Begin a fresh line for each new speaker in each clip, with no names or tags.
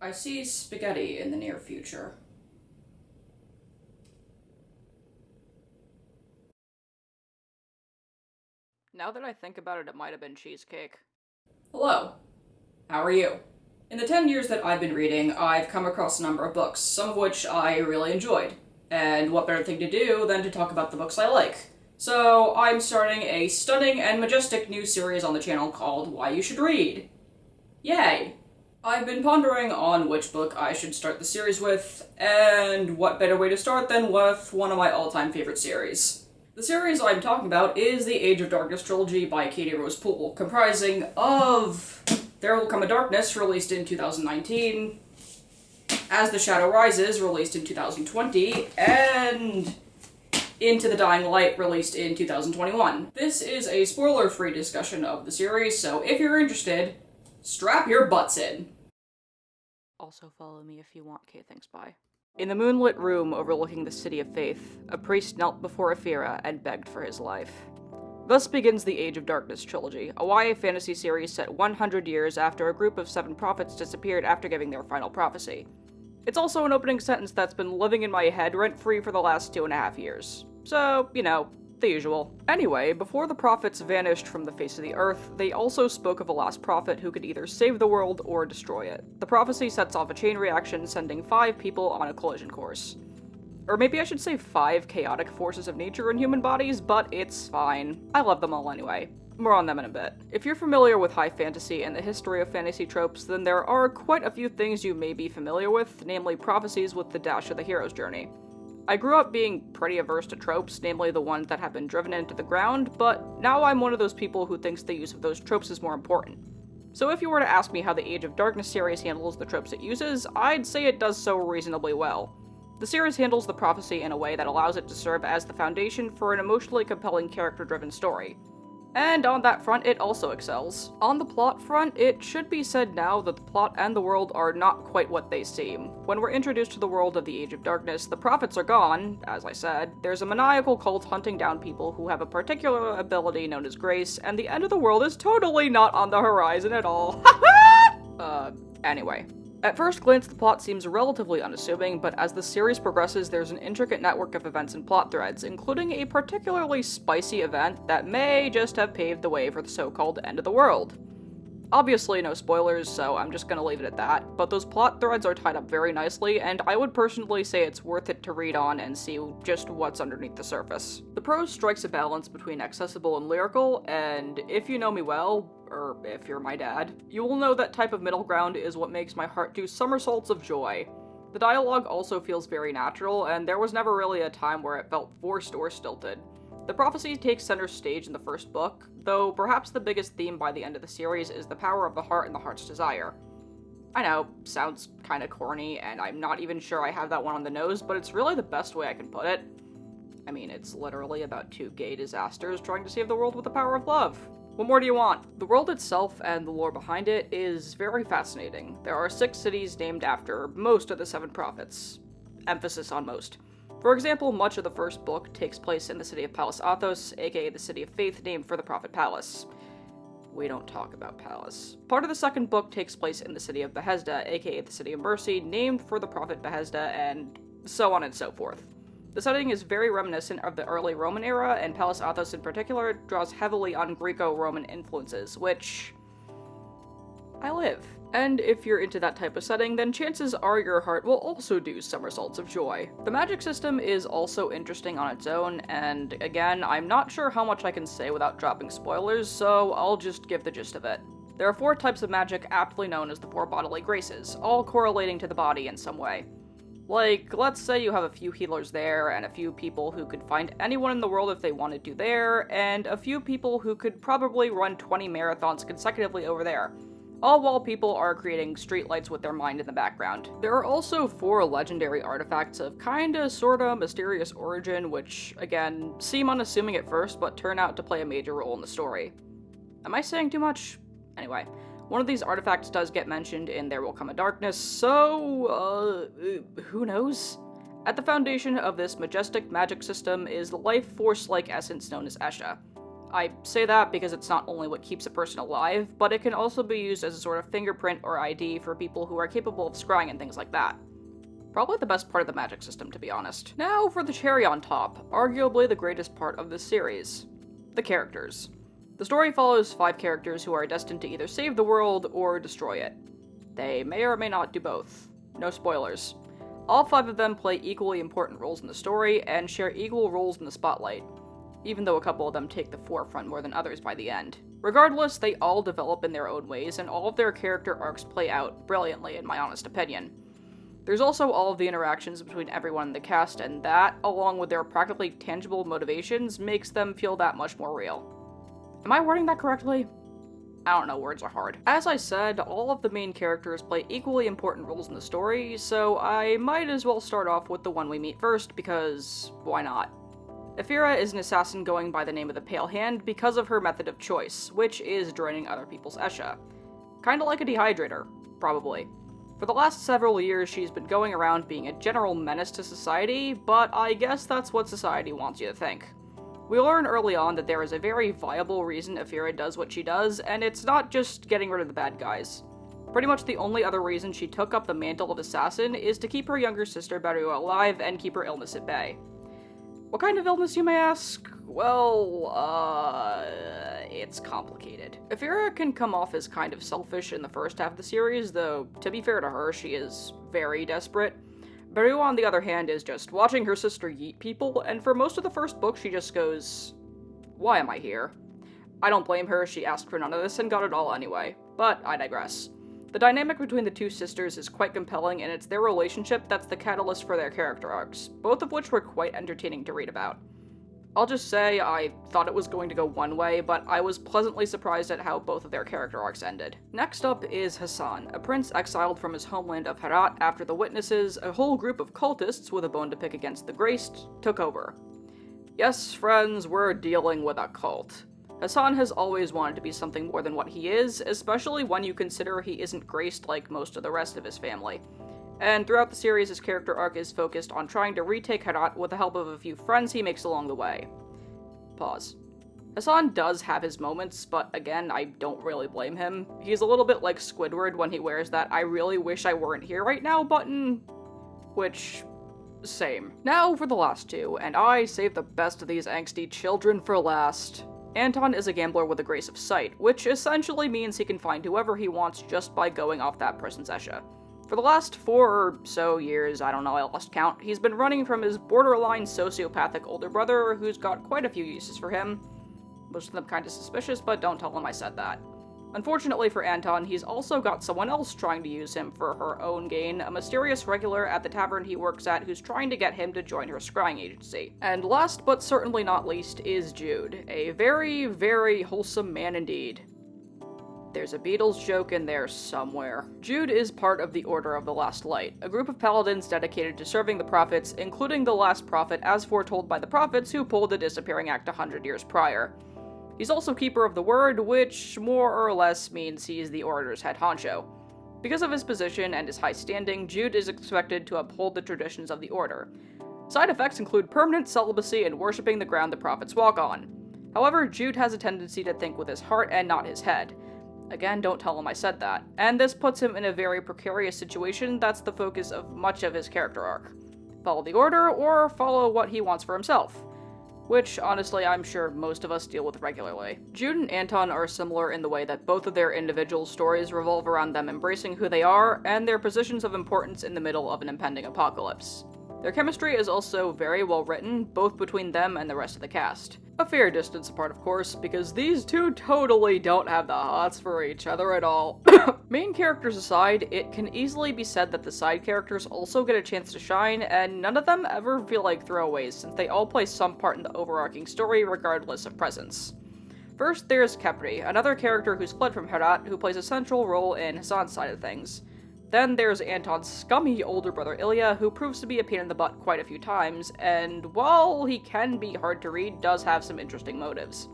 I see spaghetti in the near future.
Now that I think about it, it might have been cheesecake.
Hello. How are you? In the 10 years that I've been reading, I've come across a number of books, some of which I really enjoyed. And what better thing to do than to talk about the books I like? So I'm starting a stunning and majestic new series on the channel called Why You Should Read. Yay! I've been pondering on which book I should start the series with, and what better way to start than with one of my all-time favorite series. The series I'm talking about is the Age of Darkness Trilogy by Katie Rose Poole, comprising of There Will Come a Darkness, released in 2019, As the Shadow Rises, released in 2020, and Into the Dying Light, released in 2021. This is a spoiler-free discussion of the series, so if you're interested, strap your butts in.
Also follow me if you want. Okay, thanks, bye. In the moonlit room overlooking the City of Faith, a priest knelt before Ephira and begged for his life. Thus begins the Age of Darkness Trilogy, a YA fantasy series set 100 years after a group of 7 prophets disappeared after giving their final prophecy. It's also an opening sentence that's been living in my head rent-free for the last 2.5 years. So, the usual. Anyway, before the prophets vanished from the face of the earth, they also spoke of a last prophet who could either save the world or destroy it. The prophecy sets off a chain reaction, sending 5 people on a collision course. Or maybe I should say 5 chaotic forces of nature in human bodies, but it's fine. I love them all anyway. More on them in a bit. If you're familiar with high fantasy and the history of fantasy tropes, then there are quite a few things you may be familiar with, namely prophecies with the dash of the hero's journey. I grew up being pretty averse to tropes, namely the ones that have been driven into the ground, but now I'm one of those people who thinks the use of those tropes is more important. So if you were to ask me how the Age of Darkness series handles the tropes it uses, I'd say it does so reasonably well. The series handles the prophecy in a way that allows it to serve as the foundation for an emotionally compelling character-driven story. And on that front, it also excels. On the plot front, it should be said now that the plot and the world are not quite what they seem. When we're introduced to the world of the Age of Darkness, the prophets are gone, as I said, there's a maniacal cult hunting down people who have a particular ability known as grace, and the end of the world is totally not on the horizon at all. Anyway. At first glance, the plot seems relatively unassuming, but as the series progresses, there's an intricate network of events and plot threads, including a particularly spicy event that may just have paved the way for the so-called end of the world. Obviously, no spoilers, so I'm just gonna leave it at that, but those plot threads are tied up very nicely, and I would personally say it's worth it to read on and see just what's underneath the surface. The prose strikes a balance between accessible and lyrical, and if you know me well, or if you're my dad, you will know that type of middle ground is what makes my heart do somersaults of joy. The dialogue also feels very natural, and there was never really a time where it felt forced or stilted. The prophecy takes center stage in the first book, though perhaps the biggest theme by the end of the series is the power of the heart and the heart's desire. I know, sounds kinda corny, and I'm not even sure I have that one on the nose, but it's really the best way I can put it. I mean, it's literally about 2 gay disasters trying to save the world with the power of love. What more do you want? The world itself and the lore behind it is very fascinating. There are 6 cities named after most of the 7 prophets. Emphasis on most. For example, much of the first book takes place in the city of Palus Athos, aka the City of Faith named for the prophet Pallas. We don't talk about Pallas. Part of the second book takes place in the city of Bethesda, aka the City of Mercy, named for the prophet Bethesda, and so on and so forth. The setting is very reminiscent of the early Roman era, and Palus Athos in particular draws heavily on Greco-Roman influences, which I live. And if you're into that type of setting, then chances are your heart will also do somersaults of joy. The magic system is also interesting on its own, and again, I'm not sure how much I can say without dropping spoilers, so I'll just give the gist of it. There are 4 types of magic aptly known as the 4 bodily graces, all correlating to the body in some way. Like, let's say you have a few healers there, and a few people who could find anyone in the world if they wanted to there, and a few people who could probably run 20 marathons consecutively over there. All while people are creating streetlights with their mind in the background. There are also 4 legendary artifacts of kinda sorta mysterious origin, which, again, seem unassuming at first, but turn out to play a major role in the story. Am I saying too much? Anyway. One of these artifacts does get mentioned in There Will Come a Darkness, so, who knows? At the foundation of this majestic magic system is the life force-like essence known as Esha. I say that because it's not only what keeps a person alive, but it can also be used as a sort of fingerprint or ID for people who are capable of scrying and things like that. Probably the best part of the magic system, to be honest. Now for the cherry on top, arguably the greatest part of this series. The characters. The story follows 5 characters who are destined to either save the world or destroy it. They may or may not do both. No spoilers. All 5 of them play equally important roles in the story and share equal roles in the spotlight, even though a couple of them take the forefront more than others by the end. Regardless, they all develop in their own ways, and all of their character arcs play out brilliantly, in my honest opinion. There's also all of the interactions between everyone in the cast, and that, along with their practically tangible motivations, makes them feel that much more real. Am I wording that correctly? I don't know, words are hard. As I said, all of the main characters play equally important roles in the story, so I might as well start off with the one we meet first, because why not? Ephira is an assassin going by the name of the Pale Hand because of her method of choice, which is draining other people's Esha. Kinda like a dehydrator, probably. For the last several years, she's been going around being a general menace to society, but I guess that's what society wants you to think. We learn early on that there is a very viable reason Ephira does what she does, and it's not just getting rid of the bad guys. Pretty much the only other reason she took up the mantle of assassin is to keep her younger sister Beru alive and keep her illness at bay. What kind of illness, you may ask? Well, it's complicated. Ephira can come off as kind of selfish in the first half of the series, though, to be fair to her, she is very desperate. Beru, on the other hand, is just watching her sister yeet people, and for most of the first book, she just goes, "Why am I here?" I don't blame her, she asked for none of this and got it all anyway, but I digress. The dynamic between the two sisters is quite compelling, and it's their relationship that's the catalyst for their character arcs, both of which were quite entertaining to read about. I'll just say, I thought it was going to go one way, but I was pleasantly surprised at how both of their character arcs ended. Next up is Hassan, a prince exiled from his homeland of Herat after the Witnesses, a whole group of cultists with a bone to pick against the Graced, took over. Yes, friends, we're dealing with a cult. Hassan has always wanted to be something more than what he is, especially when you consider he isn't graced like most of the rest of his family. And throughout the series, his character arc is focused on trying to retake Herat with the help of a few friends he makes along the way. Pause. Hassan does have his moments, but again, I don't really blame him. He's a little bit like Squidward when he wears that "I really wish I weren't here right now" button, which... same. Now for the last two, and I saved the best of these angsty children for last. Anton is a gambler with a grace of sight, which essentially means he can find whoever he wants just by going off that person's Esha. For the last 4 or so years, I don't know, I lost count, he's been running from his borderline sociopathic older brother, who's got quite a few uses for him. Most of them kinda suspicious, but don't tell him I said that. Unfortunately for Anton, he's also got someone else trying to use him for her own gain, a mysterious regular at the tavern he works at who's trying to get him to join her scrying agency. And last but certainly not least is Jude, a very, very wholesome man indeed. There's a Beatles joke in there somewhere. Jude is part of the Order of the Last Light, a group of paladins dedicated to serving the prophets, including the last prophet as foretold by the prophets who pulled the disappearing act 100 years prior. He's also Keeper of the Word, which more or less means he's the Order's head honcho. Because of his position and his high standing, Jude is expected to uphold the traditions of the Order. Side effects include permanent celibacy and worshipping the ground the prophets walk on. However, Jude has a tendency to think with his heart and not his head. Again, don't tell him I said that. And this puts him in a very precarious situation that's the focus of much of his character arc. Follow the Order, or follow what he wants for himself. Which, honestly, I'm sure most of us deal with regularly. Jude and Anton are similar in the way that both of their individual stories revolve around them embracing who they are, and their positions of importance in the middle of an impending apocalypse. Their chemistry is also very well written, both between them and the rest of the cast. A fair distance apart, of course, because these two totally don't have the hots for each other at all. Main characters aside, it can easily be said that the side characters also get a chance to shine, and none of them ever feel like throwaways, since they all play some part in the overarching story regardless of presence. First, there's Kepri, another character who's fled from Herat, who plays a central role in Hassan's side of things. Then there's Anton's scummy older brother Ilya, who proves to be a pain in the butt quite a few times, and while he can be hard to read, does have some interesting motives.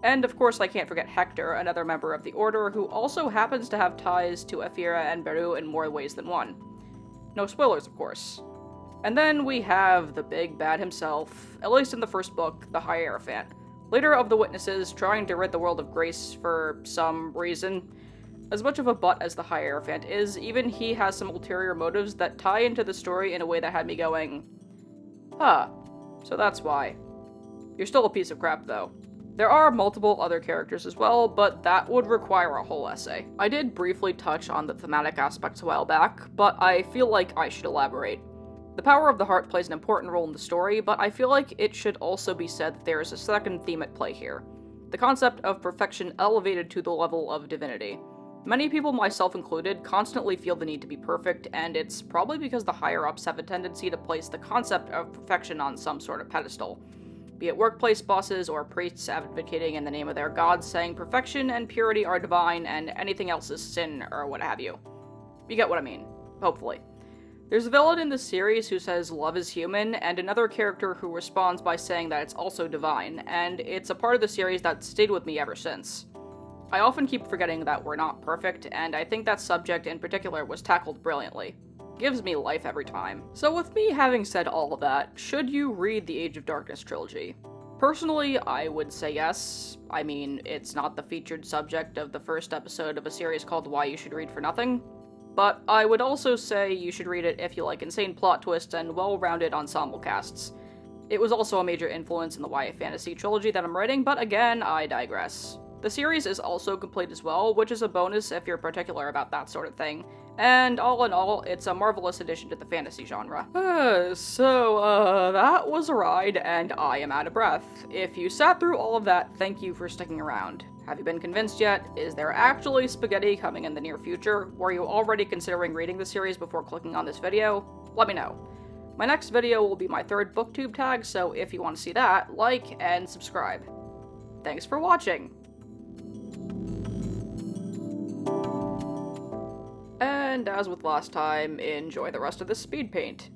And of course I can't forget Hector, another member of the Order, who also happens to have ties to Ephira and Beru in more ways than one. No spoilers, of course. And then we have the big bad himself, at least in the first book, the Hierophant. Leader of the Witnesses, trying to rid the world of grace for some reason. As much of a butt as the Hierophant is, even he has some ulterior motives that tie into the story in a way that had me going, huh, so that's why. You're still a piece of crap, though. There are multiple other characters as well, but that would require a whole essay. I did briefly touch on the thematic aspects a while back, but I feel like I should elaborate. The power of the heart plays an important role in the story, but I feel like it should also be said that there is a second theme at play here. The concept of perfection elevated to the level of divinity. Many people, myself included, constantly feel the need to be perfect, and it's probably because the higher-ups have a tendency to place the concept of perfection on some sort of pedestal. Be it workplace bosses or priests advocating in the name of their gods saying perfection and purity are divine and anything else is sin or what have you. You get what I mean, hopefully. There's a villain in this series who says love is human, and another character who responds by saying that it's also divine, and it's a part of the series that stayed with me ever since. I often keep forgetting that we're not perfect, and I think that subject in particular was tackled brilliantly. Gives me life every time. So with me having said all of that, should you read the Age of Darkness Trilogy? Personally, I would say yes. I mean, it's not the featured subject of the first episode of a series called Why You Should Read for Nothing, but I would also say you should read it if you like insane plot twists and well-rounded ensemble casts. It was also a major influence in the YA fantasy trilogy that I'm writing, but again, I digress. The series is also complete as well, which is a bonus if you're particular about that sort of thing, and all in all, it's a marvelous addition to the fantasy genre. So that was a ride, and I am out of breath. If you sat through all of that, thank you for sticking around. Have you been convinced yet? Is there actually spaghetti coming in the near future? Were you already considering reading the series before clicking on this video? Let me know. My next video will be my third booktube tag, so if you want to see that, like and subscribe. Thanks for watching! And as with last time, enjoy the rest of this speed paint.